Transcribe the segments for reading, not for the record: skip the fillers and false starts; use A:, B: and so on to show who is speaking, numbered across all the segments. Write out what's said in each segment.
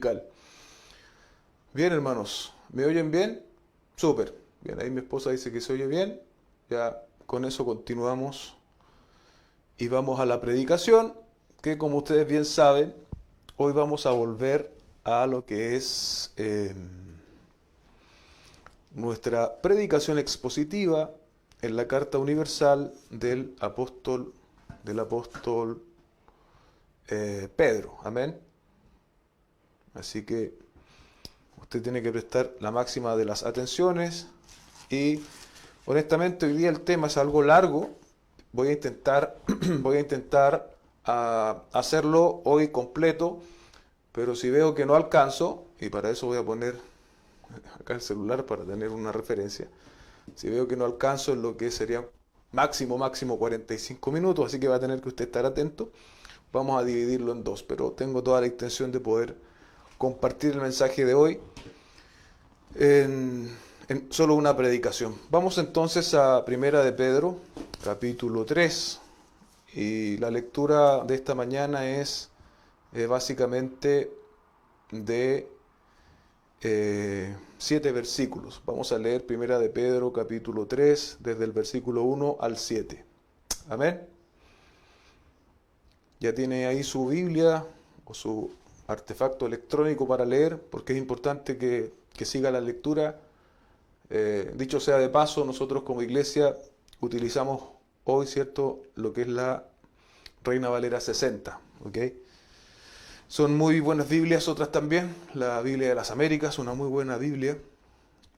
A: Cal. Bien, hermanos, ¿me oyen bien? Súper. Bien, ahí mi esposa dice que se oye bien. Ya con eso continuamos y vamos a la predicación, que como ustedes bien saben, hoy vamos a volver a lo que es nuestra predicación expositiva en la carta universal del apóstol Pedro. Amén. Así que usted tiene que prestar la máxima de las atenciones y honestamente hoy día el tema es algo largo. Voy a intentar, voy a intentar hacerlo hoy completo, pero si veo que no alcanzo, y para eso voy a poner acá el celular para tener una referencia, si veo que no alcanzo en lo que sería máximo 45 minutos, así que va a tener que usted estar atento. Vamos a dividirlo en dos, pero tengo toda la intención de poder compartir el mensaje de hoy en solo una predicación. Vamos entonces a Primera de Pedro, capítulo 3, y la lectura de esta mañana es básicamente de 7 versículos. Vamos a leer Primera de Pedro, capítulo 3, desde el versículo 1 al 7. Amén. Ya tiene ahí su Biblia o su artefacto electrónico para leer, porque es importante que siga la lectura. Dicho sea de paso, nosotros como iglesia utilizamos hoy, ¿cierto?, lo que es la Reina Valera 60, ¿ok? Son muy buenas Biblias, otras también. La Biblia de las Américas, una muy buena Biblia.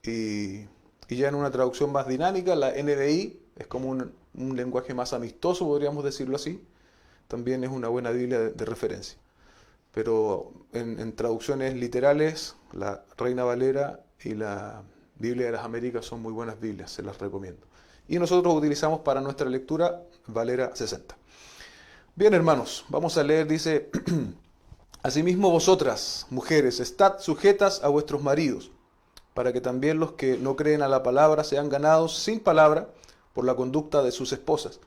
A: Y ya en una traducción más dinámica, la NBI, es como un lenguaje más amistoso, podríamos decirlo así. También es una buena Biblia de referencia. Pero en traducciones literales, la Reina Valera y la Biblia de las Américas son muy buenas Biblias, se las recomiendo. Y nosotros utilizamos para nuestra lectura Valera 60. Bien, hermanos, vamos a leer, dice: Asimismo vosotras, mujeres, estad sujetas a vuestros maridos, para que también los que no creen a la palabra sean ganados sin palabra por la conducta de sus esposas,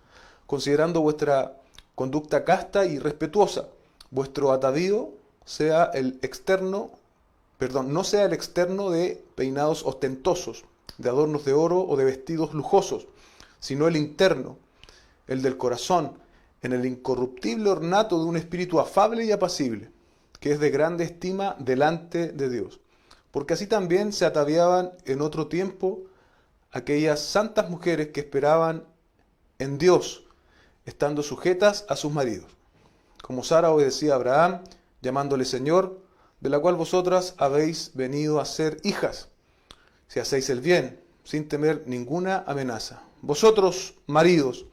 A: considerando vuestra conducta casta y respetuosa. Vuestro atavío sea el externo, no sea el externo de peinados ostentosos, de adornos de oro o de vestidos lujosos, sino el interno, el del corazón, en el incorruptible ornato de un espíritu afable y apacible, que es de grande estima delante de Dios. Porque así también se ataviaban en otro tiempo aquellas santas mujeres que esperaban en Dios, estando sujetas a sus maridos, como Sara obedecía a Abraham, llamándole Señor, de la cual vosotras habéis venido a ser hijas, si hacéis el bien, sin temer ninguna amenaza. Vosotros, maridos,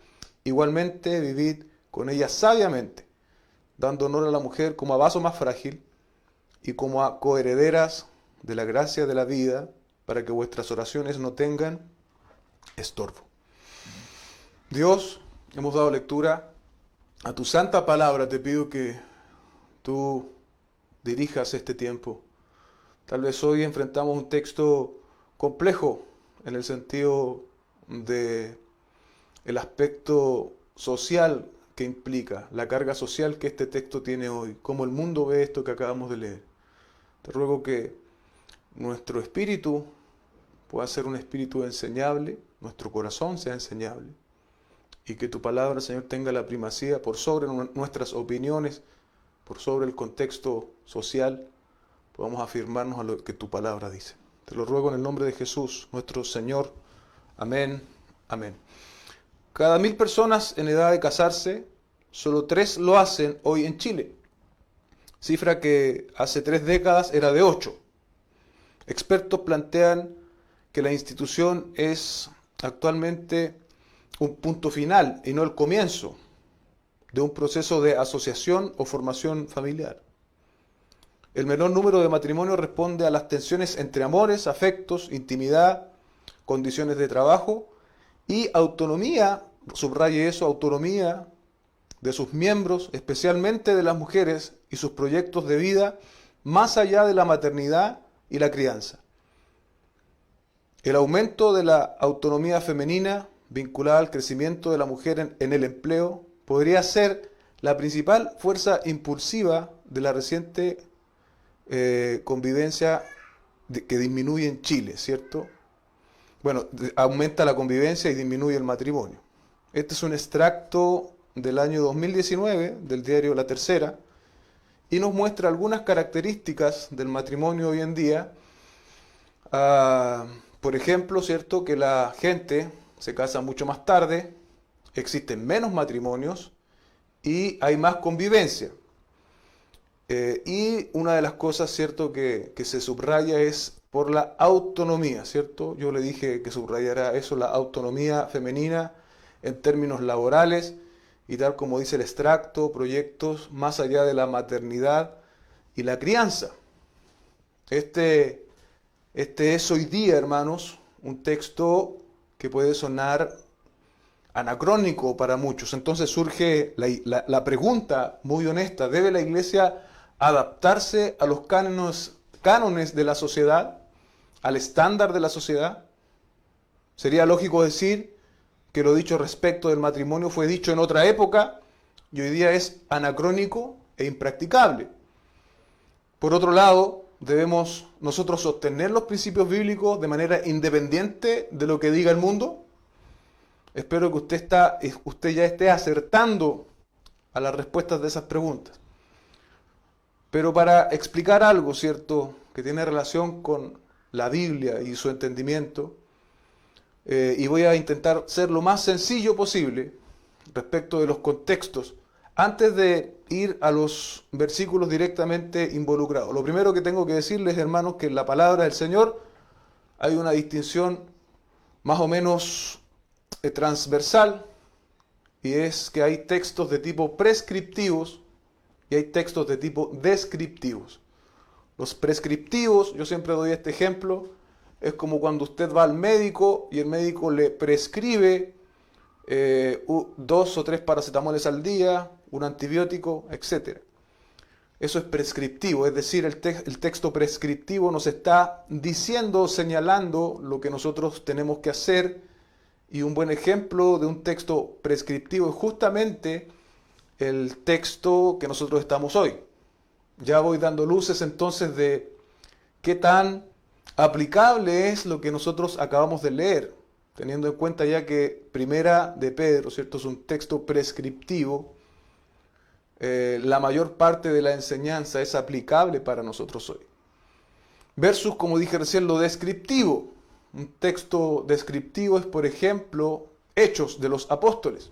A: igualmente vivid con ella sabiamente, dando honor a la mujer como a vaso más frágil y como a coherederas de la gracia de la vida, para que vuestras oraciones no tengan estorbo. Dios, hemos dado lectura a tu santa palabra. Te pido que tú dirijas este tiempo. Tal vez hoy enfrentamos un texto complejo en el sentido de el aspecto social que implica, la carga social que este texto tiene hoy, cómo el mundo ve esto que acabamos de leer. Te ruego que nuestro espíritu pueda ser un espíritu enseñable, nuestro corazón sea enseñable, y que tu palabra, Señor, tenga la primacía por sobre nuestras opiniones, por sobre el contexto social, podamos afirmarnos a lo que tu palabra dice. Te lo ruego en el nombre de Jesús, nuestro Señor. Amén. Amén. Cada 1000 personas en edad de casarse, solo 3 lo hacen hoy en Chile. Cifra que hace 3 décadas era de 8. Expertos plantean que la institución es actualmente un punto final y no el comienzo de un proceso de asociación o formación familiar. El menor número de matrimonios responde a las tensiones entre amores, afectos, intimidad, condiciones de trabajo y autonomía, subraye eso, autonomía de sus miembros, especialmente de las mujeres y sus proyectos de vida más allá de la maternidad y la crianza. El aumento de la autonomía femenina vinculada al crecimiento de la mujer en el empleo podría ser la principal fuerza impulsiva de la reciente convivencia que disminuye en Chile, ¿cierto? Bueno, aumenta la convivencia y disminuye el matrimonio. Este es un extracto del año 2019 del diario La Tercera y nos muestra algunas características del matrimonio hoy en día. Por ejemplo, ¿cierto? Que la gente se casa mucho más tarde, existen menos matrimonios y hay más convivencia. Y una de las cosas, ¿cierto?, que se subraya es por la autonomía, ¿cierto? Yo le dije que subrayara eso, la autonomía femenina en términos laborales y tal como dice el extracto, proyectos más allá de la maternidad y la crianza. Este es hoy día, hermanos, un texto que puede sonar anacrónico para muchos. Entonces surge la pregunta muy honesta, ¿debe la Iglesia adaptarse a los cánones de la sociedad, al estándar de la sociedad? Sería lógico decir que lo dicho respecto del matrimonio fue dicho en otra época y hoy día es anacrónico e impracticable. Por otro lado, debemos nosotros sostener los principios bíblicos de manera independiente de lo que diga el mundo. Espero que usted ya esté acertando a las respuestas de esas preguntas. Pero para explicar algo, ¿cierto?, que tiene relación con la Biblia y su entendimiento, y voy a intentar ser lo más sencillo posible respecto de los contextos, antes de ir a los versículos directamente involucrados. Lo primero que tengo que decirles, hermanos, que en la palabra del Señor hay una distinción más o menos transversal, y es que hay textos de tipo prescriptivos y hay textos de tipo descriptivos. Los prescriptivos, yo siempre doy este ejemplo, es como cuando usted va al médico y el médico le prescribe 2 o 3 paracetamoles al día, un antibiótico, etc. Eso es prescriptivo, es decir, el texto prescriptivo nos está diciendo, señalando lo que nosotros tenemos que hacer, y un buen ejemplo de un texto prescriptivo es justamente el texto que nosotros estamos hoy. Ya voy dando luces entonces de qué tan aplicable es lo que nosotros acabamos de leer, teniendo en cuenta ya que Primera de Pedro, ¿cierto?, es un texto prescriptivo. La mayor parte de la enseñanza es aplicable para nosotros hoy. Versus, como dije recién, lo descriptivo. Un texto descriptivo es, por ejemplo, Hechos de los Apóstoles.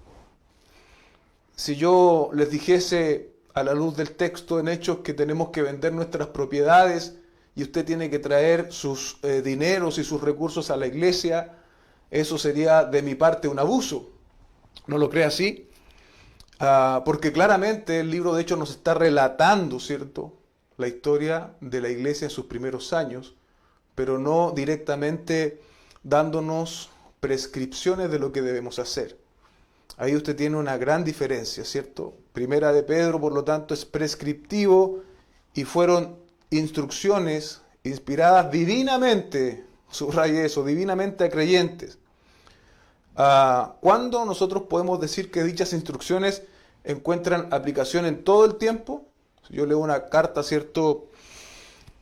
A: Si yo les dijese a la luz del texto en Hechos que tenemos que vender nuestras propiedades y usted tiene que traer sus dineros y sus recursos a la iglesia, eso sería de mi parte un abuso. ¿No lo cree así? Porque claramente el libro de Hechos nos está relatando, ¿cierto?, la historia de la iglesia en sus primeros años, pero no directamente dándonos prescripciones de lo que debemos hacer. Ahí usted tiene una gran diferencia, ¿cierto? Primera de Pedro, por lo tanto, es prescriptivo y fueron instrucciones inspiradas divinamente, subraye eso, divinamente a creyentes. ¿Cuándo nosotros podemos decir que dichas instrucciones encuentran aplicación en todo el tiempo? Si yo leo una carta, ¿cierto?,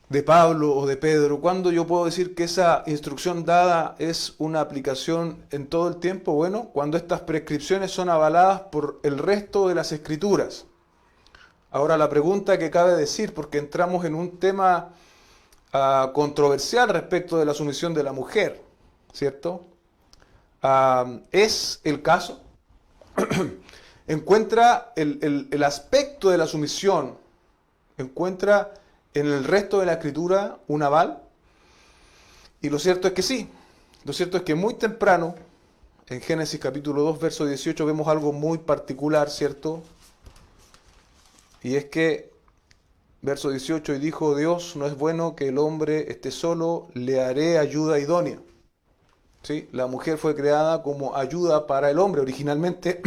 A: de Pablo o de Pedro, ¿cuándo yo puedo decir que esa instrucción dada es una aplicación en todo el tiempo? Bueno, cuando estas prescripciones son avaladas por el resto de las Escrituras. Ahora, la pregunta que cabe decir, porque entramos en un tema controversial respecto de la sumisión de la mujer, ¿cierto? ¿Es el caso? ¿Encuentra el aspecto de la sumisión, encuentra en el resto de la Escritura un aval? Y lo cierto es que sí. Lo cierto es que muy temprano, en Génesis capítulo 2, verso 18, vemos algo muy particular, ¿cierto? Y es que, verso 18, y dijo Dios, no es bueno que el hombre esté solo, le haré ayuda idónea. ¿Sí? La mujer fue creada como ayuda para el hombre originalmente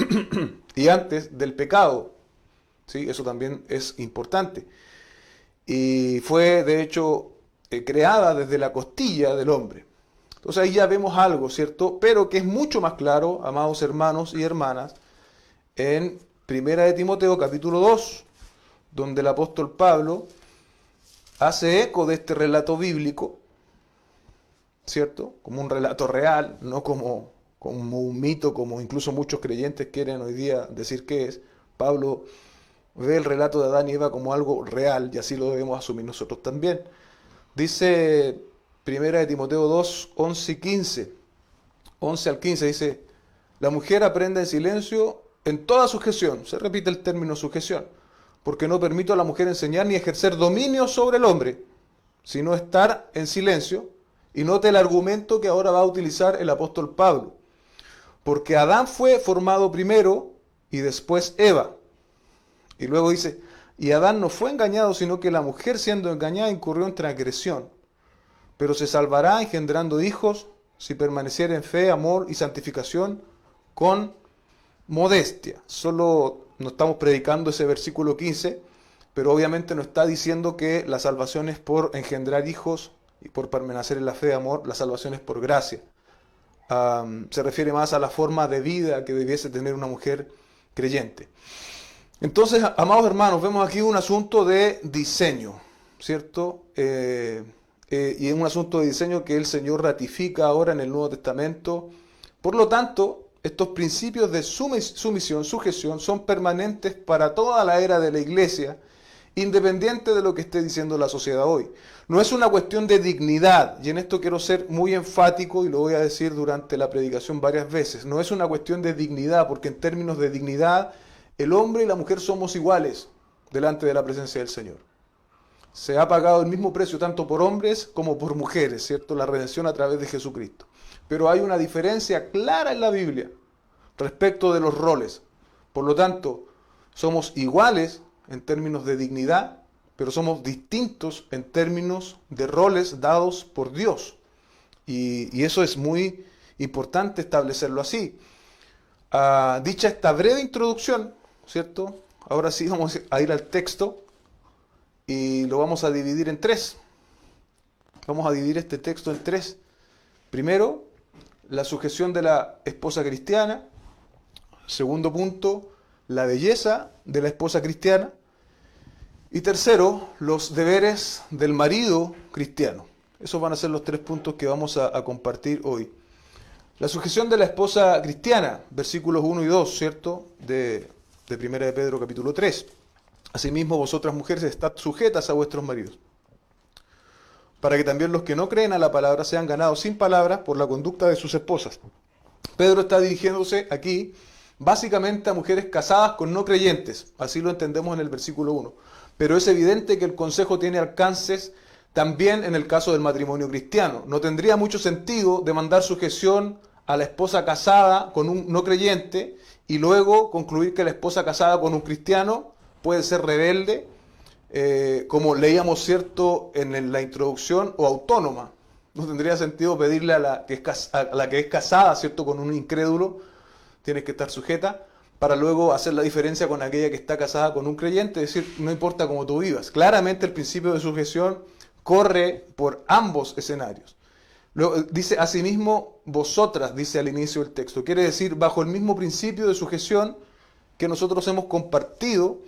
A: y antes del pecado. ¿Sí? Eso también es importante. Y fue, de hecho, creada desde la costilla del hombre. Entonces ahí ya vemos algo, ¿cierto? Pero que es mucho más claro, amados hermanos y hermanas, en Primera de Timoteo, capítulo 2, donde el apóstol Pablo hace eco de este relato bíblico, ¿cierto? Como un relato real, no como un mito, como incluso muchos creyentes quieren hoy día decir que es. Pablo ve el relato de Adán y Eva como algo real y así lo debemos asumir nosotros también. Dice Primera de Timoteo 2, 11 y 15, 11 al 15, dice, la mujer aprende en silencio en toda sujeción, se repite el término sujeción, porque no permito a la mujer enseñar ni ejercer dominio sobre el hombre, sino estar en silencio. Y note el argumento que ahora va a utilizar el apóstol Pablo. Porque Adán fue formado primero y después Eva. Y luego dice, y Adán no fue engañado, sino que la mujer siendo engañada incurrió en transgresión. Pero se salvará engendrando hijos si permaneciera en fe, amor y santificación con modestia. Solo no estamos predicando ese versículo 15, pero obviamente no está diciendo que la salvación es por engendrar hijos y por permanecer en la fe, amor, la salvación es por gracia. Se refiere más a la forma de vida que debiese tener una mujer creyente. Entonces, amados hermanos, vemos aquí un asunto de diseño, ¿cierto? Y es un asunto de diseño que el Señor ratifica ahora en el Nuevo Testamento. Por lo tanto, estos principios de sumisión, sujeción, son permanentes para toda la era de la Iglesia, independiente de lo que esté diciendo la sociedad hoy. No es una cuestión de dignidad, y en esto quiero ser muy enfático y lo voy a decir durante la predicación varias veces. No es una cuestión de dignidad, porque en términos de dignidad, el hombre y la mujer somos iguales delante de la presencia del Señor. Se ha pagado el mismo precio tanto por hombres como por mujeres, ¿cierto? La redención a través de Jesucristo. Pero hay una diferencia clara en la Biblia respecto de los roles. Por lo tanto, somos iguales en términos de dignidad, pero somos distintos en términos de roles dados por Dios. Y eso es muy importante establecerlo así. Dicha esta breve introducción, ¿cierto? Ahora sí vamos a ir al texto y lo vamos a dividir en tres. Vamos a dividir este texto en tres. Primero, la sujeción de la esposa cristiana. Segundo punto, la belleza de la esposa cristiana. Y tercero, los deberes del marido cristiano. Esos van a ser los tres puntos que vamos a compartir hoy. La sujeción de la esposa cristiana, versículos 1 y 2, ¿cierto? De 1 de Pedro capítulo 3. Asimismo, vosotras mujeres, estad sujetas a vuestros maridos, para que también los que no creen a la palabra sean ganados sin palabras por la conducta de sus esposas. Pedro está dirigiéndose aquí básicamente a mujeres casadas con no creyentes, así lo entendemos en el versículo 1. Pero es evidente que el consejo tiene alcances también en el caso del matrimonio cristiano. No tendría mucho sentido demandar sujeción a la esposa casada con un no creyente y luego concluir que la esposa casada con un cristiano puede ser rebelde, como leíamos, ¿cierto?, en la introducción, o autónoma. No tendría sentido pedirle a la que es casada, ¿cierto?, con un incrédulo, tienes que estar sujeta, para luego hacer la diferencia con aquella que está casada con un creyente, es decir, no importa cómo tú vivas. Claramente el principio de sujeción corre por ambos escenarios. Luego, dice, asimismo, vosotras, dice al inicio del texto. Quiere decir, bajo el mismo principio de sujeción que nosotros hemos compartido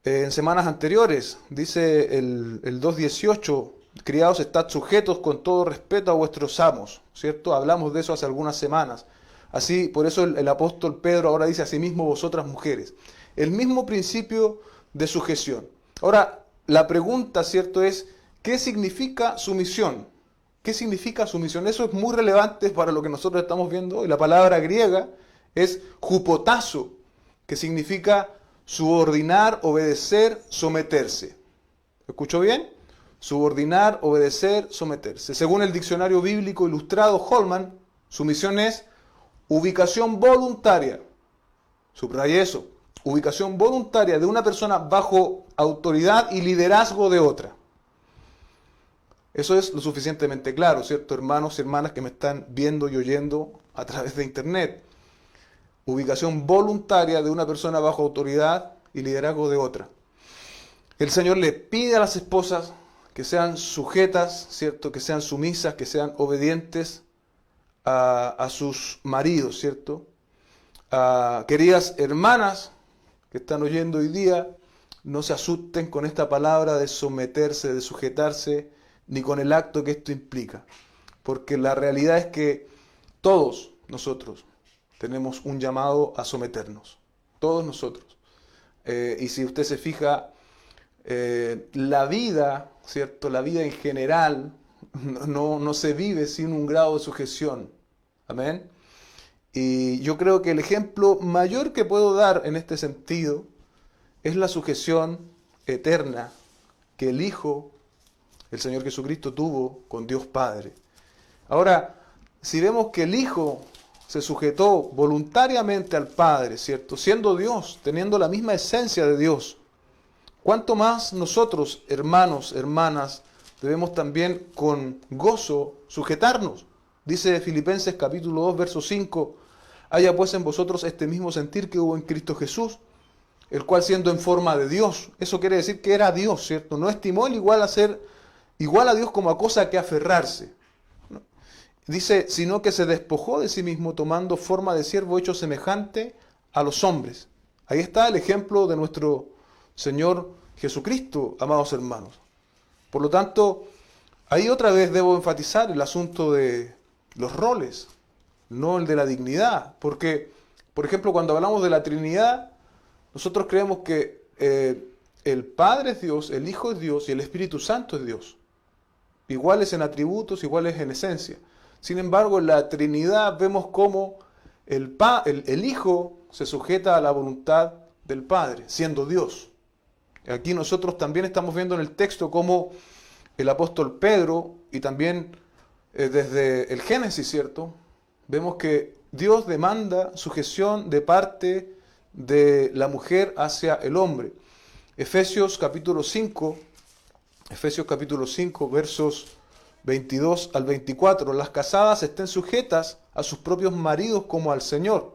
A: en semanas anteriores. Dice el 2.18, criados, estad sujetos con todo respeto a vuestros amos, ¿cierto? Hablamos de eso hace algunas semanas. Así, por eso el apóstol Pedro ahora dice, asimismo, vosotras mujeres. El mismo principio de sujeción. Ahora, la pregunta, ¿cierto?, es, ¿qué significa sumisión? ¿Qué significa sumisión? Eso es muy relevante para lo que nosotros estamos viendo hoy. La palabra griega es hupotazo, que significa subordinar, obedecer, someterse. ¿Escuchó bien? Subordinar, obedecer, someterse. Según el diccionario bíblico ilustrado Holman, sumisión es ubicación voluntaria. Subraye eso. Ubicación voluntaria de una persona bajo autoridad y liderazgo de otra. Eso es lo suficientemente claro, ¿cierto? Hermanos y hermanas que me están viendo y oyendo a través de internet. Ubicación voluntaria de una persona bajo autoridad y liderazgo de otra. El Señor le pide a las esposas que sean sujetas, ¿cierto? Que sean sumisas, que sean obedientes a sus maridos, ¿cierto? Queridas hermanas que están oyendo hoy día, no se asusten con esta palabra de someterse, de sujetarse, ni con el acto que esto implica. Porque la realidad es que todos nosotros tenemos un llamado a someternos. Todos nosotros. Y si usted se fija, la vida, ¿cierto? La vida en general no se vive sin un grado de sujeción. Amén. Y yo creo que el ejemplo mayor que puedo dar en este sentido es la sujeción eterna que el Hijo, el Señor Jesucristo, tuvo con Dios Padre. Ahora, si vemos que el Hijo se sujetó voluntariamente al Padre, ¿cierto? Siendo Dios, teniendo la misma esencia de Dios, ¿cuánto más nosotros, hermanos, hermanas, debemos también con gozo sujetarnos? Dice Filipenses capítulo 2, verso 5, haya pues en vosotros este mismo sentir que hubo en Cristo Jesús, el cual siendo en forma de Dios, eso quiere decir que era Dios, ¿cierto? No estimó el igual a ser igual a Dios como a cosa que aferrarse. ¿No? Dice, sino que se despojó de sí mismo tomando forma de siervo hecho semejante a los hombres. Ahí está el ejemplo de nuestro Señor Jesucristo, amados hermanos. Por lo tanto, ahí otra vez debo enfatizar el asunto de los roles, no el de la dignidad. Porque, por ejemplo, cuando hablamos de la Trinidad, nosotros creemos que el Padre es Dios, el Hijo es Dios y el Espíritu Santo es Dios. Iguales en atributos, iguales en esencia. Sin embargo, en la Trinidad vemos cómo el Hijo se sujeta a la voluntad del Padre, siendo Dios. Aquí nosotros también estamos viendo en el texto cómo el apóstol Pedro, y también desde el Génesis, ¿cierto? Vemos que Dios demanda sujeción de parte de la mujer hacia el hombre. Efesios capítulo 5, versos 22 al 24. Las casadas estén sujetas a sus propios maridos como al Señor,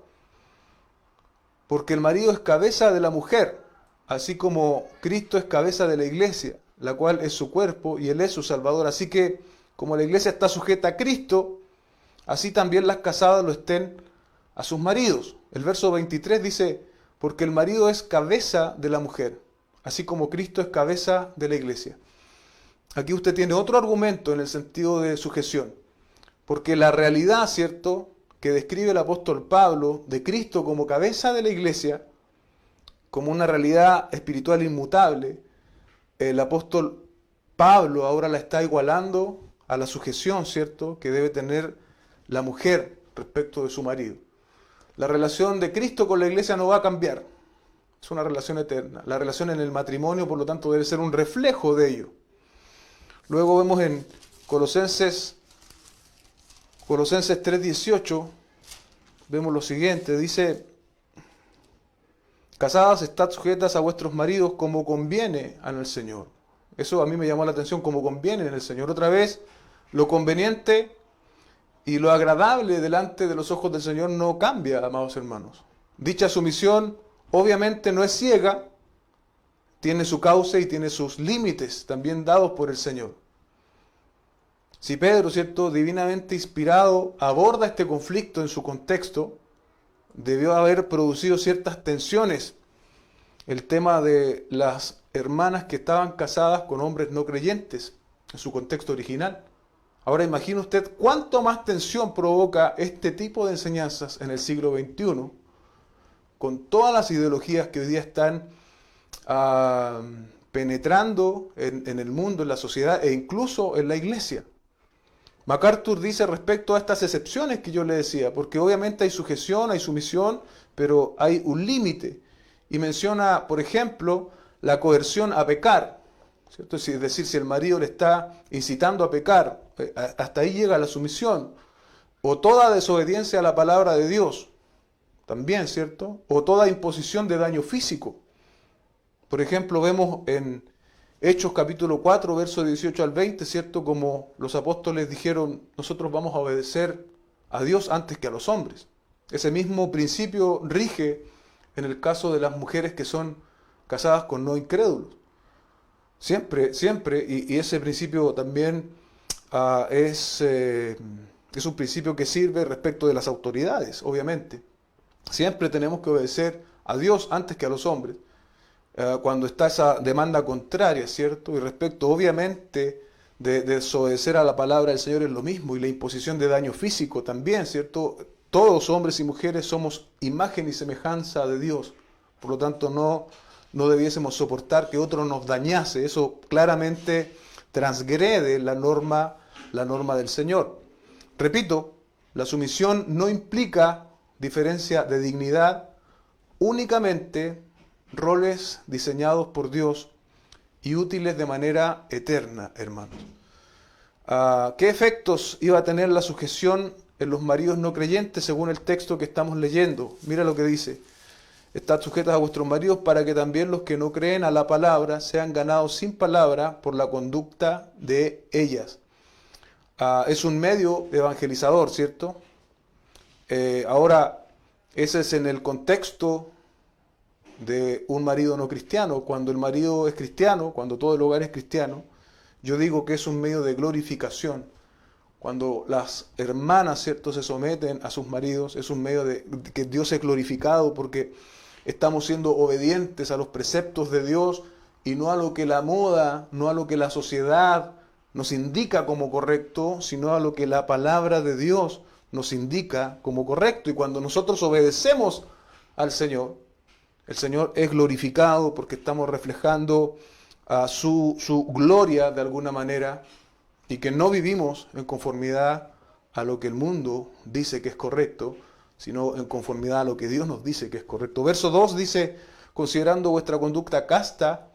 A: porque el marido es cabeza de la mujer, así como Cristo es cabeza de la iglesia, la cual es su cuerpo y Él es su Salvador. Así que, como la iglesia está sujeta a Cristo, así también las casadas lo estén a sus maridos. El verso 23 dice, porque el marido es cabeza de la mujer, así como Cristo es cabeza de la iglesia. Aquí usted tiene otro argumento en el sentido de sujeción, porque la realidad, ¿cierto?, que describe el apóstol Pablo de Cristo como cabeza de la iglesia, como una realidad espiritual inmutable, el apóstol Pablo ahora la está igualando a la sujeción, ¿cierto?, que debe tener la mujer respecto de su marido. La relación de Cristo con la iglesia no va a cambiar, es una relación eterna. La relación en el matrimonio, por lo tanto, debe ser un reflejo de ello. Luego vemos en Colosenses 3:18, vemos lo siguiente, dice, casadas, estad sujetas a vuestros maridos como conviene en el Señor. Eso a mí me llamó la atención, como conviene en el Señor. Otra vez, lo conveniente y lo agradable delante de los ojos del Señor no cambia, amados hermanos. Dicha sumisión obviamente no es ciega, tiene su cauce y tiene sus límites también dados por el Señor. Si Pedro, ¿cierto?, divinamente inspirado, aborda este conflicto en su contexto, debió haber producido ciertas tensiones. El tema de las hermanas que estaban casadas con hombres no creyentes, en su contexto original. Ahora imagine usted cuánto más tensión provoca este tipo de enseñanzas en el siglo XXI, con todas las ideologías que hoy día están penetrando en el mundo, en la sociedad e incluso en la iglesia. MacArthur dice respecto a estas excepciones que yo le decía, porque obviamente hay sujeción, hay sumisión, pero hay un límite. Y menciona, por ejemplo, la coerción a pecar, ¿cierto? Es decir, si el marido le está incitando a pecar, hasta ahí llega la sumisión. O toda desobediencia a la palabra de Dios, también, ¿cierto? O toda imposición de daño físico. Por ejemplo, vemos en Hechos capítulo 4, versos 18 al 20, ¿cierto? Como los apóstoles dijeron, nosotros vamos a obedecer a Dios antes que a los hombres. Ese mismo principio rige en el caso de las mujeres que son casadas con no incrédulos. Siempre, y ese principio también es un principio que sirve respecto de las autoridades, obviamente. Siempre tenemos que obedecer a Dios antes que a los hombres. cuando está esa demanda contraria, ¿cierto? Y respecto, obviamente, de desobedecer a la palabra del Señor es lo mismo, y la imposición de daño físico también, ¿cierto? Todos, hombres y mujeres, somos imagen y semejanza de Dios. Por lo tanto, no debiésemos soportar que otro nos dañase. Eso claramente transgrede la norma del Señor. Repito, la sumisión no implica diferencia de dignidad, únicamente roles diseñados por Dios y útiles de manera eterna, hermanos. ¿Qué efectos iba a tener la sujeción en los maridos no creyentes según el texto que estamos leyendo? Mira lo que dice: estad sujetas a vuestros maridos para que también los que no creen a la palabra sean ganados sin palabra por la conducta de ellas. Es un medio evangelizador, ¿cierto? Ahora, ese es en el contexto de un marido no cristiano. Cuando el marido es cristiano, cuando todo el hogar es cristiano, yo digo que es un medio de glorificación. Cuando las hermanas, ¿cierto?, se someten a sus maridos, es un medio de que Dios es glorificado porque estamos siendo obedientes a los preceptos de Dios y no a lo que la moda, no a lo que la sociedad nos indica como correcto, sino a lo que la palabra de Dios nos indica como correcto. Y cuando nosotros obedecemos al Señor, el Señor es glorificado porque estamos reflejando su gloria de alguna manera, y que no vivimos en conformidad a lo que el mundo dice que es correcto, sino en conformidad a lo que Dios nos dice que es correcto. Verso 2 dice: considerando vuestra conducta casta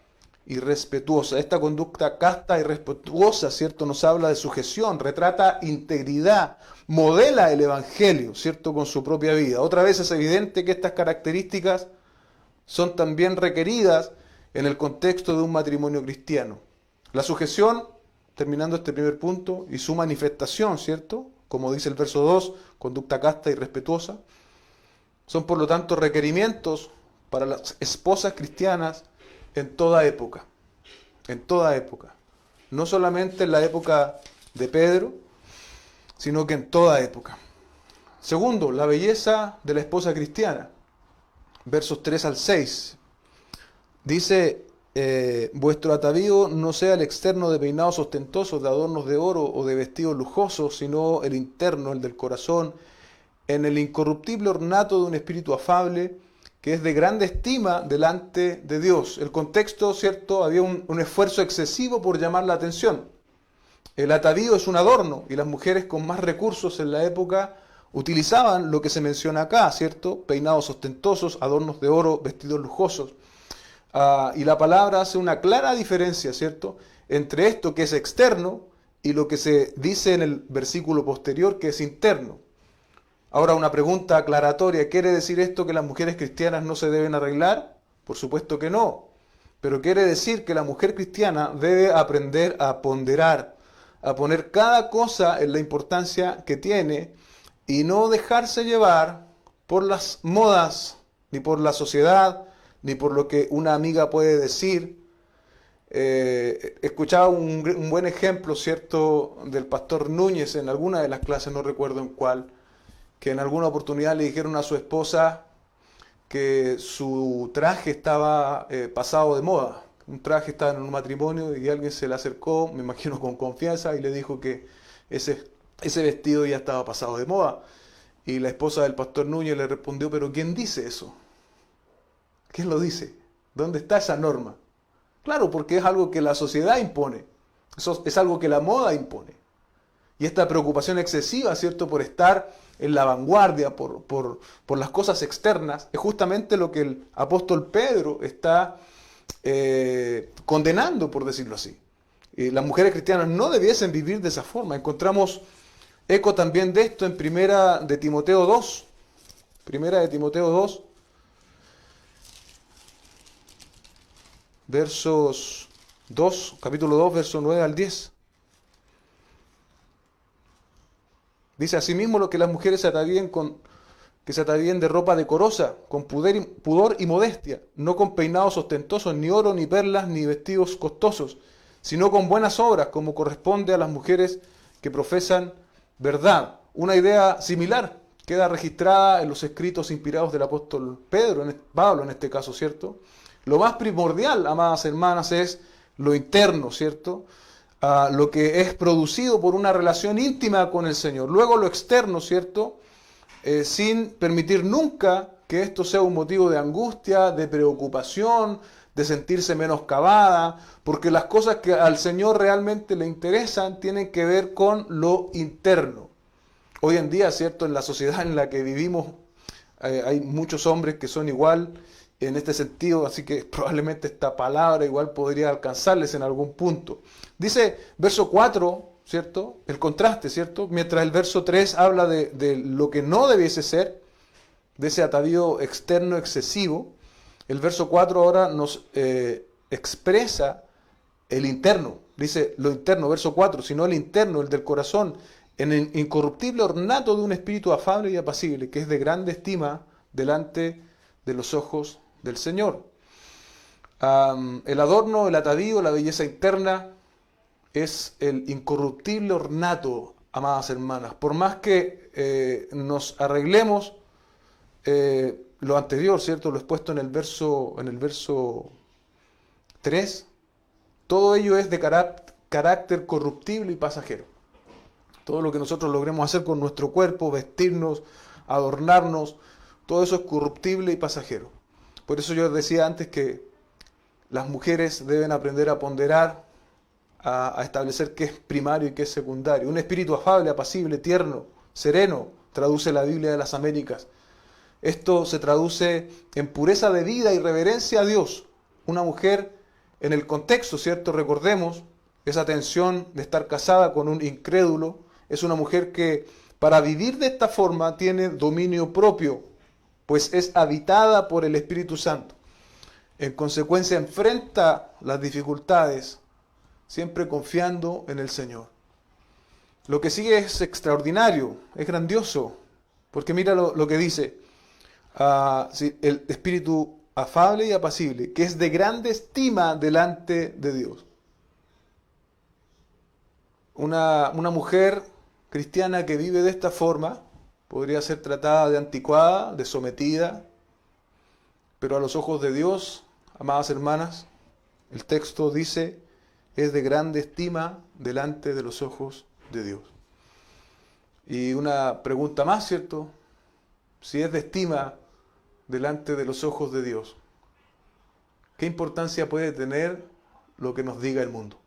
A: y respetuosa. Esta conducta casta y respetuosa, ¿cierto?, nos habla de sujeción, retrata integridad, modela el Evangelio, ¿cierto?, con su propia vida. Otra vez es evidente que estas características son también requeridas en el contexto de un matrimonio cristiano. La sujeción, terminando este primer punto, y su manifestación, ¿cierto?, como dice el verso 2, conducta casta y respetuosa, son por lo tanto requerimientos para las esposas cristianas en toda época, no solamente en la época de Pedro, sino que en toda época. Segundo, la belleza de la esposa cristiana, versos 3 al 6, dice: vuestro atavío no sea el externo de peinados ostentosos, de adornos de oro o de vestidos lujosos, sino el interno, el del corazón, en el incorruptible ornato de un espíritu afable, que es de grande estima delante de Dios. El contexto, ¿cierto? Había un esfuerzo excesivo por llamar la atención. El atavío es un adorno, y las mujeres con más recursos en la época utilizaban lo que se menciona acá, ¿cierto? Peinados ostentosos, adornos de oro, vestidos lujosos. Y la palabra hace una clara diferencia, ¿cierto?, entre esto que es externo y lo que se dice en el versículo posterior, que es interno. Ahora, una pregunta aclaratoria: ¿quiere decir esto que las mujeres cristianas no se deben arreglar? Por supuesto que no. Pero quiere decir que la mujer cristiana debe aprender a ponderar, a poner cada cosa en la importancia que tiene y no dejarse llevar por las modas, ni por la sociedad, ni por lo que una amiga puede decir. Escuchaba un buen ejemplo, ¿cierto?, del pastor Núñez en alguna de las clases, no recuerdo en cuál, que en alguna oportunidad le dijeron a su esposa que su traje estaba pasado de moda. Un traje estaba en un matrimonio y alguien se le acercó, me imagino con confianza, y le dijo que ese vestido ya estaba pasado de moda. Y la esposa del pastor Núñez le respondió: ¿pero quién dice eso? ¿Quién lo dice? ¿Dónde está esa norma? Claro, porque es algo que la sociedad impone. Eso es algo que la moda impone. Y esta preocupación excesiva, ¿cierto?, por estar en la vanguardia, por las cosas externas, es justamente lo que el apóstol Pedro está condenando, por decirlo así. Las mujeres cristianas no debiesen vivir de esa forma. Encontramos eco también de esto en Primera de Timoteo 2. Primera de Timoteo 2. Versos 2, capítulo 2, versos 9 al 10. Dice: asimismo, lo que las mujeres que se atavíen de ropa decorosa, con pudor y modestia, no con peinados ostentosos, ni oro, ni perlas, ni vestidos costosos, sino con buenas obras, como corresponde a las mujeres que profesan verdad. Una idea similar queda registrada en los escritos inspirados del apóstol Pablo en este caso, ¿cierto? Lo más primordial, amadas hermanas, es lo interno, ¿cierto? Lo que es producido por una relación íntima con el Señor. Luego lo externo, ¿cierto? Sin permitir nunca que esto sea un motivo de angustia, de preocupación, de sentirse menoscabada, porque las cosas que al Señor realmente le interesan tienen que ver con lo interno. Hoy en día, ¿cierto? En la sociedad en la que vivimos, hay muchos hombres que son igual en este sentido, así que probablemente esta palabra igual podría alcanzarles en algún punto. Dice verso 4, ¿cierto? El contraste, ¿cierto? Mientras el verso 3 habla de lo que no debiese ser, de ese atavío externo excesivo, el verso 4 ahora nos expresa el interno. Dice lo interno, verso 4, sino el interno, el del corazón, en el incorruptible ornato de un espíritu afable y apacible, que es de grande estima delante de los ojos del Señor. El adorno, el atavío, la belleza interna es el incorruptible ornato, amadas hermanas. Por más que nos arreglemos, lo anterior, ¿cierto? Lo expuesto en el verso 3, todo ello es de carácter corruptible y pasajero. Todo lo que nosotros logremos hacer con nuestro cuerpo, vestirnos, adornarnos, todo eso es corruptible y pasajero. Por eso yo decía antes que las mujeres deben aprender a ponderar, a establecer qué es primario y qué es secundario. Un espíritu afable, apacible, tierno, sereno, traduce la Biblia de las Américas. Esto se traduce en pureza de vida y reverencia a Dios. Una mujer, en el contexto, ¿cierto? Recordemos esa tensión de estar casada con un incrédulo. Es una mujer que para vivir de esta forma tiene dominio propio, pues es habitada por el Espíritu Santo. En consecuencia enfrenta las dificultades, siempre confiando en el Señor. Lo que sigue es extraordinario, es grandioso, porque mira lo que dice, el espíritu afable y apacible, que es de grande estima delante de Dios. Una mujer cristiana que vive de esta forma podría ser tratada de anticuada, de sometida, pero a los ojos de Dios, amadas hermanas, el texto dice, es de grande estima delante de los ojos de Dios. Y una pregunta más, ¿cierto? Si es de estima delante de los ojos de Dios, ¿qué importancia puede tener lo que nos diga el mundo?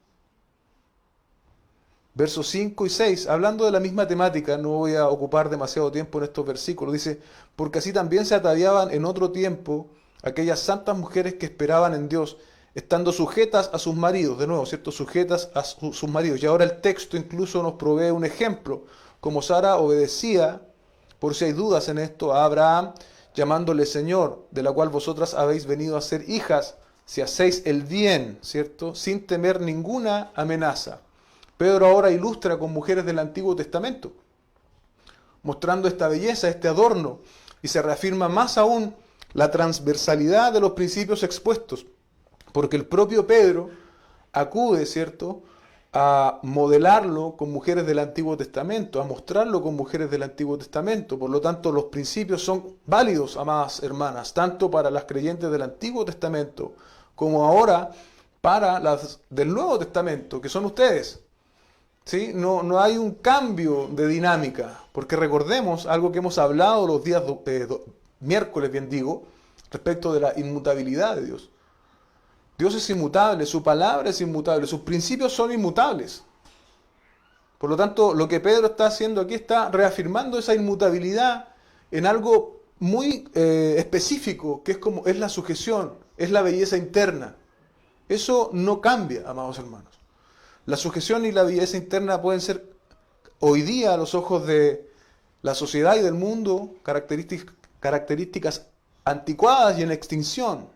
A: Versos 5 y 6, hablando de la misma temática, no voy a ocupar demasiado tiempo en estos versículos, dice, porque así también se ataviaban en otro tiempo aquellas santas mujeres que esperaban en Dios, estando sujetas a sus maridos, de nuevo, ¿cierto? Sujetas a sus maridos. Y ahora el texto incluso nos provee un ejemplo, como Sara obedecía, por si hay dudas en esto, a Abraham, llamándole Señor, de la cual vosotras habéis venido a ser hijas, si hacéis el bien, ¿cierto? Sin temer ninguna amenaza. Pedro ahora ilustra con mujeres del Antiguo Testamento, mostrando esta belleza, este adorno, y se reafirma más aún la transversalidad de los principios expuestos, porque el propio Pedro acude, ¿cierto?, a modelarlo con mujeres del Antiguo Testamento, a mostrarlo con mujeres del Antiguo Testamento. Por lo tanto, los principios son válidos, amadas hermanas, tanto para las creyentes del Antiguo Testamento como ahora para las del Nuevo Testamento, que son ustedes. ¿Sí? No hay un cambio de dinámica, porque recordemos algo que hemos hablado los días miércoles, bien digo, respecto de la inmutabilidad de Dios. Dios es inmutable, su palabra es inmutable, sus principios son inmutables. Por lo tanto, lo que Pedro está haciendo aquí está reafirmando esa inmutabilidad en algo muy específico, que es la sujeción, es la belleza interna. Eso no cambia, amados hermanos. La sujeción y la belleza interna pueden ser hoy día a los ojos de la sociedad y del mundo características anticuadas y en extinción.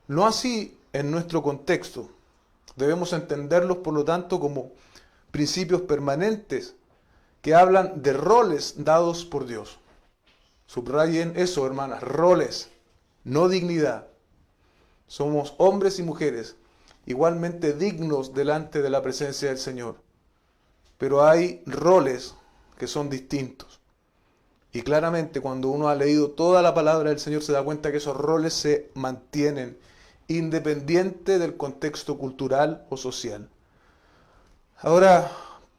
A: No así en nuestro contexto. Debemos entenderlos, por lo tanto, como principios permanentes que hablan de roles dados por Dios. Subrayen eso, hermanas, roles, no dignidad. Somos hombres y mujeres igualmente dignos delante de la presencia del Señor. Pero hay roles que son distintos. Y claramente cuando uno ha leído toda la palabra del Señor se da cuenta que esos roles se mantienen independiente del contexto cultural o social. Ahora,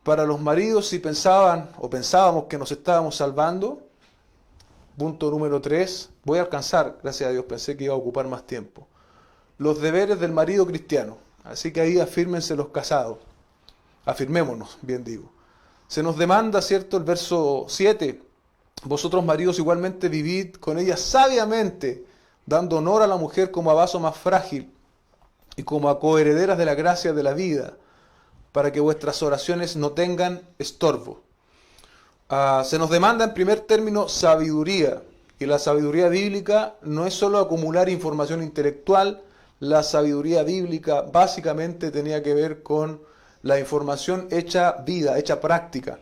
A: para los maridos, si pensaban o pensábamos que nos estábamos salvando, punto número 3, voy a alcanzar, gracias a Dios, pensé que iba a ocupar más tiempo. Los deberes del marido cristiano. Así que ahí afírmense los casados. Afirmémonos, bien digo. Se nos demanda, ¿cierto? El verso 7. Vosotros maridos igualmente vivid con ella sabiamente, dando honor a la mujer como a vaso más frágil y como a coherederas de la gracia de la vida, para que vuestras oraciones no tengan estorbo. Se nos demanda en primer término sabiduría, y la sabiduría bíblica no es solo acumular información intelectual, la sabiduría bíblica básicamente tenía que ver con la información hecha vida, hecha práctica.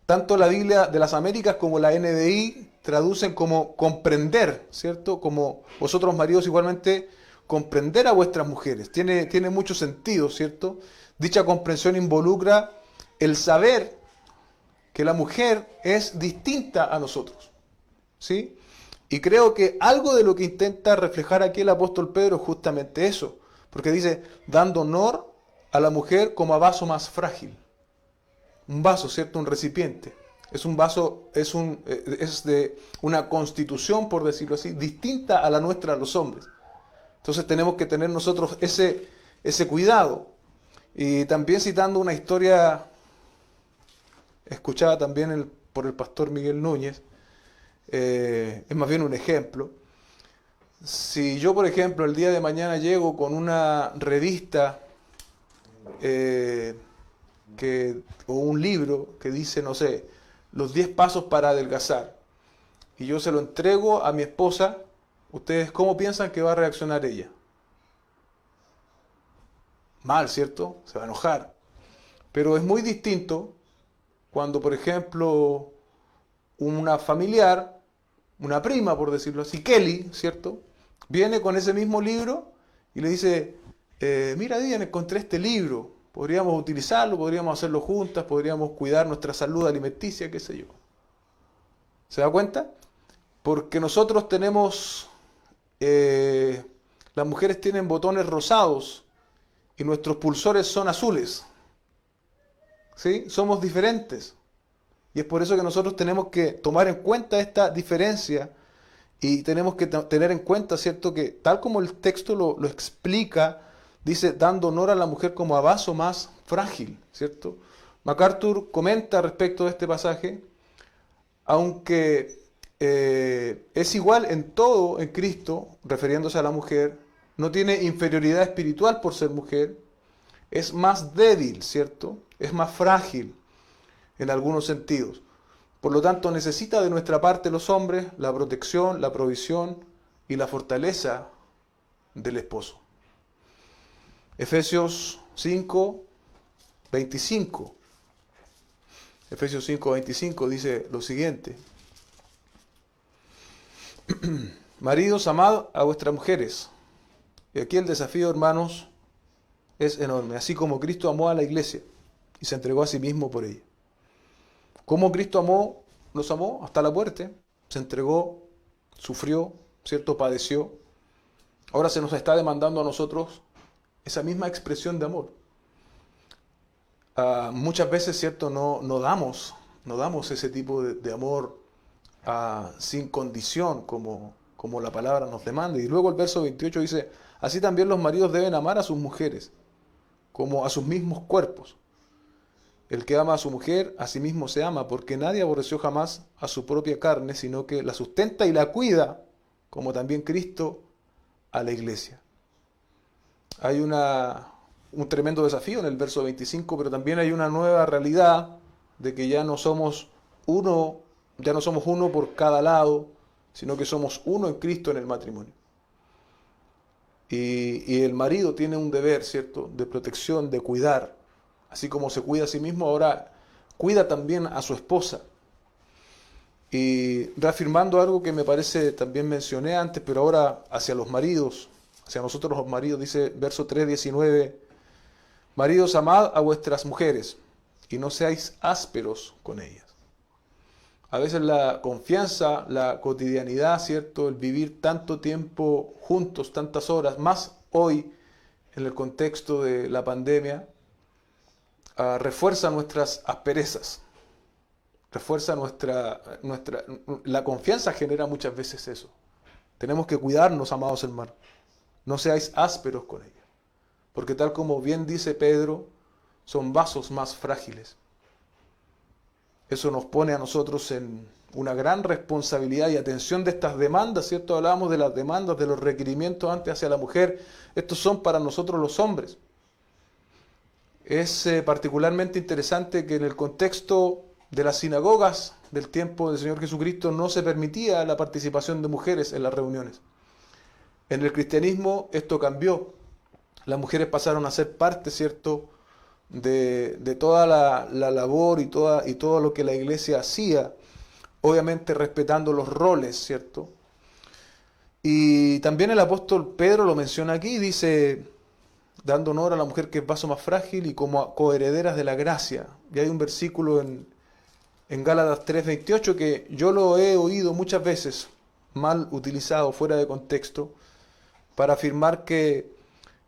A: Tanto la Biblia de las Américas como la NBI traducen como comprender, ¿cierto? Como vosotros maridos igualmente comprender a vuestras mujeres. Tiene mucho sentido, ¿cierto? Dicha comprensión involucra el saber que la mujer es distinta a nosotros, ¿sí? Y creo que algo de lo que intenta reflejar aquí el apóstol Pedro es justamente eso, porque dice, dando honor a la mujer como a vaso más frágil. Un vaso, ¿cierto? Un recipiente. Es un vaso, es de una constitución, por decirlo así, distinta a la nuestra, los hombres. Entonces tenemos que tener nosotros ese cuidado. Y también citando una historia escuchada también por el pastor Miguel Núñez, es más bien un ejemplo. Si yo, por ejemplo, el día de mañana llego con una revista o un libro que dice, no sé, los 10 pasos para adelgazar, y yo se lo entrego a mi esposa, ¿ustedes cómo piensan que va a reaccionar ella? Mal, ¿cierto? Se va a enojar. Pero es muy distinto cuando, por ejemplo, una familiar, una prima, por decirlo así, Kelly, ¿cierto? Viene con ese mismo libro y le dice, mira, Diana, encontré este libro, podríamos utilizarlo, podríamos hacerlo juntas, podríamos cuidar nuestra salud alimenticia, qué sé yo. ¿Se da cuenta? Porque nosotros tenemos, las mujeres tienen botones rosados y nuestros pulsores son azules. ¿Sí? Somos diferentes. Y es por eso que nosotros tenemos que tomar en cuenta esta diferencia y tenemos que tener en cuenta, ¿cierto? Que tal como el texto lo explica, dice, dando honor a la mujer como a vaso más frágil, ¿cierto? MacArthur comenta respecto de este pasaje, aunque es igual en todo en Cristo, refiriéndose a la mujer, no tiene inferioridad espiritual por ser mujer, es más débil, ¿cierto? Es más frágil en algunos sentidos. Por lo tanto, necesita de nuestra parte los hombres la protección, la provisión y la fortaleza del esposo. Efesios 5, 25. Efesios 5, 25 dice lo siguiente. Maridos, amad a vuestras mujeres. Y aquí el desafío, hermanos, es enorme. Así como Cristo amó a la iglesia y se entregó a sí mismo por ella. Como Cristo nos amó hasta la muerte, se entregó, sufrió, ¿cierto? Padeció. Ahora se nos está demandando a nosotros esa misma expresión de amor. Muchas veces, ¿cierto? No damos ese tipo de amor sin condición como la palabra nos demanda. Y luego el verso 28 dice, así también los maridos deben amar a sus mujeres como a sus mismos cuerpos. El que ama a su mujer, a sí mismo se ama, porque nadie aborreció jamás a su propia carne, sino que la sustenta y la cuida, como también Cristo a la iglesia. Hay un tremendo desafío en el verso 25, pero también hay una nueva realidad de que ya no somos uno por cada lado, sino que somos uno en Cristo en el matrimonio. Y el marido tiene un deber, ¿cierto?, de protección, de cuidar. Así como se cuida a sí mismo, ahora cuida también a su esposa. Y reafirmando algo que me parece también mencioné antes, pero ahora hacia los maridos, hacia nosotros los maridos, dice verso 3:19, maridos, amad a vuestras mujeres y no seáis ásperos con ellas. A veces la confianza, la cotidianidad, ¿cierto? El vivir tanto tiempo juntos, tantas horas, más hoy en el contexto de la pandemia, refuerza nuestras asperezas, refuerza la confianza genera muchas veces eso. Tenemos que cuidarnos, amados hermanos. No seáis ásperos con ella, porque tal como bien dice Pedro, son vasos más frágiles. Eso nos pone a nosotros en una gran responsabilidad y atención de estas demandas, ¿cierto? Hablábamos de las demandas, de los requerimientos antes hacia la mujer. Estos son para nosotros los hombres. Es particularmente interesante que en el contexto de las sinagogas del tiempo del Señor Jesucristo no se permitía la participación de mujeres en las reuniones. En el cristianismo esto cambió. Las mujeres pasaron a ser parte, ¿cierto?, de toda la labor y todo lo que la iglesia hacía, obviamente respetando los roles, ¿cierto? Y también el apóstol Pedro lo menciona aquí, dice, dando honor a la mujer que es vaso más frágil y como coherederas de la gracia. Y hay un versículo en Gálatas 3:28 que yo lo he oído muchas veces, mal utilizado, fuera de contexto, para afirmar que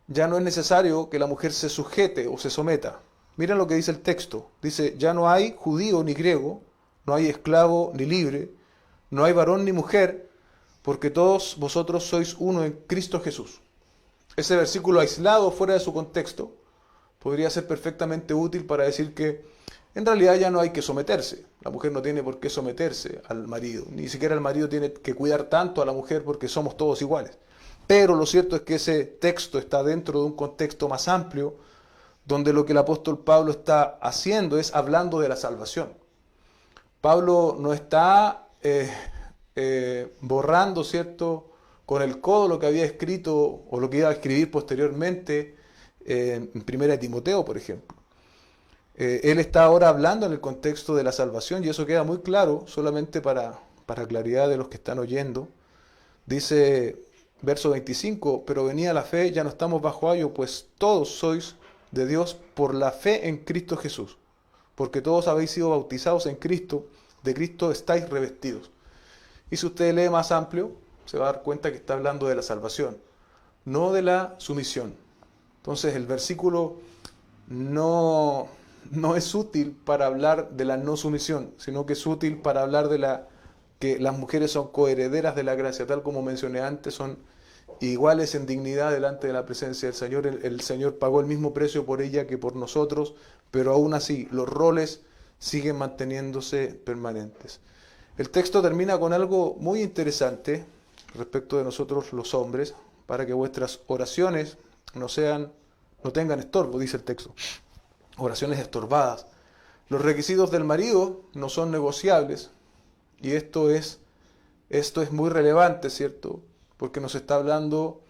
A: ya no es necesario que la mujer se sujete o se someta. Miren lo que dice el texto. Dice, ya no hay judío ni griego, no hay esclavo ni libre, no hay varón ni mujer, porque todos vosotros sois uno en Cristo Jesús. Ese versículo aislado, fuera de su contexto, podría ser perfectamente útil para decir que en realidad ya no hay que someterse. La mujer no tiene por qué someterse al marido. Ni siquiera el marido tiene que cuidar tanto a la mujer porque somos todos iguales. Pero lo cierto es que ese texto está dentro de un contexto más amplio, donde lo que el apóstol Pablo está haciendo es hablando de la salvación. Pablo no está borrando, ¿cierto?, con el codo lo que había escrito o lo que iba a escribir posteriormente en 1 Timoteo, por ejemplo. Él está ahora hablando en el contexto de la salvación y eso queda muy claro, solamente para claridad de los que están oyendo. Dice verso 25, pero venida la fe, ya no estamos bajo ayo, pues todos sois de Dios por la fe en Cristo Jesús, porque todos habéis sido bautizados en Cristo, de Cristo estáis revestidos. Y si usted lee más amplio, se va a dar cuenta que está hablando de la salvación, no de la sumisión. Entonces el versículo no es útil para hablar de la no sumisión, sino que es útil para hablar de que las mujeres son coherederas de la gracia, tal como mencioné antes, son iguales en dignidad delante de la presencia del Señor. El Señor pagó el mismo precio por ella que por nosotros, pero aún así los roles siguen manteniéndose permanentes. El texto termina con algo muy interesante respecto de nosotros los hombres, para que vuestras oraciones no tengan estorbo, dice el texto. Oraciones estorbadas. Los requisitos del marido no son negociables, y esto es muy relevante, ¿cierto? Porque nos está hablando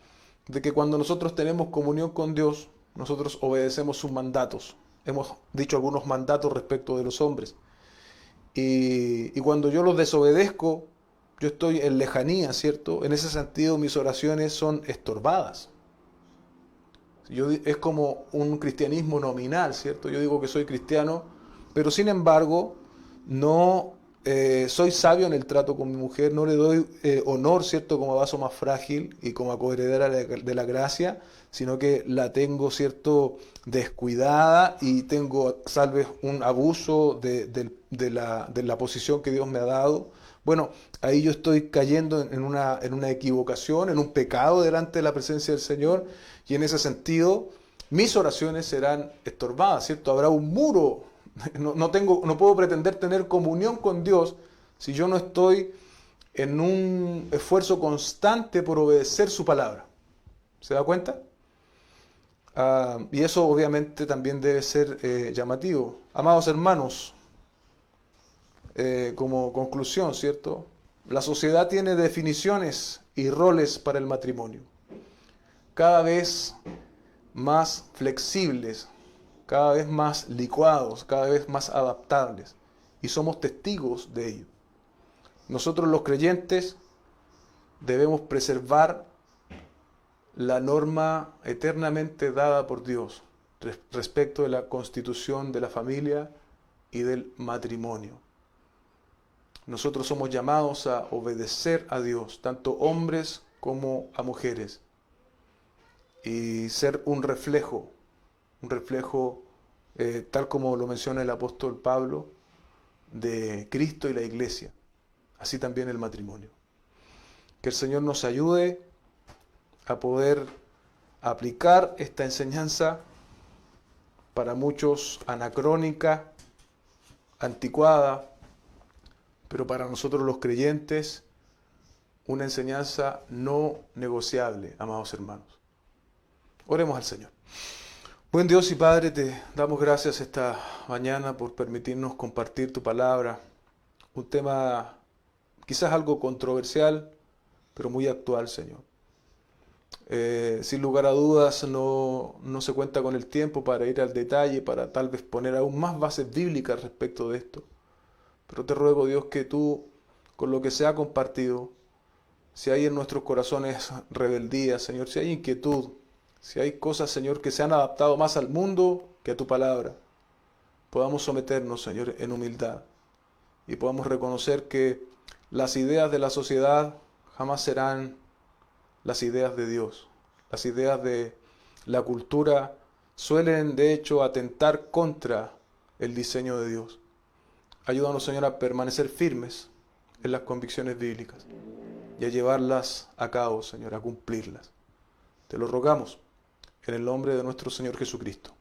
A: de que cuando nosotros tenemos comunión con Dios, nosotros obedecemos sus mandatos. Hemos dicho algunos mandatos respecto de los hombres. Y cuando yo los desobedezco, yo estoy en lejanía, ¿cierto? En ese sentido, mis oraciones son estorbadas. Es como un cristianismo nominal, ¿cierto? Yo digo que soy cristiano, pero sin embargo, no soy sabio en el trato con mi mujer, no le doy honor, ¿cierto?, como vaso más frágil y como acoheredera de la gracia, sino que la tengo, ¿cierto?, descuidada y tengo, tal vez, un abuso de la posición que Dios me ha dado. Bueno, ahí yo estoy cayendo en una equivocación, en un pecado delante de la presencia del Señor, y en ese sentido mis oraciones serán estorbadas, ¿cierto? Habrá un muro. No puedo pretender tener comunión con Dios si yo no estoy en un esfuerzo constante por obedecer su palabra. ¿Se da cuenta? Y eso obviamente también debe ser llamativo. Amados hermanos, como conclusión, ¿cierto? La sociedad tiene definiciones y roles para el matrimonio, cada vez más flexibles, cada vez más licuados, cada vez más adaptables, y somos testigos de ello. Nosotros los creyentes debemos preservar la norma eternamente dada por Dios respecto de la constitución de la familia y del matrimonio. nosotros somos llamados a obedecer a Dios, tanto hombres como a mujeres, y ser un reflejo, tal como lo menciona el apóstol Pablo, de Cristo y la iglesia, así también el matrimonio. Que el Señor nos ayude a poder aplicar esta enseñanza, para muchos anacrónica, anticuada, pero para nosotros los creyentes, una enseñanza no negociable, amados hermanos. Oremos al Señor. Buen Dios y Padre, te damos gracias esta mañana por permitirnos compartir tu palabra, un tema quizás algo controversial, pero muy actual, Señor. Sin lugar a dudas, no se cuenta con el tiempo para ir al detalle, para tal vez poner aún más bases bíblicas respecto de esto. Pero te ruego, Dios, que tú, con lo que se ha compartido, si hay en nuestros corazones rebeldía, Señor, si hay inquietud, si hay cosas, Señor, que se han adaptado más al mundo que a tu palabra, podamos someternos, Señor, en humildad y podamos reconocer que las ideas de la sociedad jamás serán las ideas de Dios. Las ideas de la cultura suelen, de hecho, atentar contra el diseño de Dios. Ayúdanos, Señor, a permanecer firmes en las convicciones bíblicas y a llevarlas a cabo, Señor, a cumplirlas. Te lo rogamos en el nombre de nuestro Señor Jesucristo.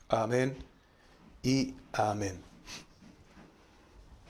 A: Amén y amén.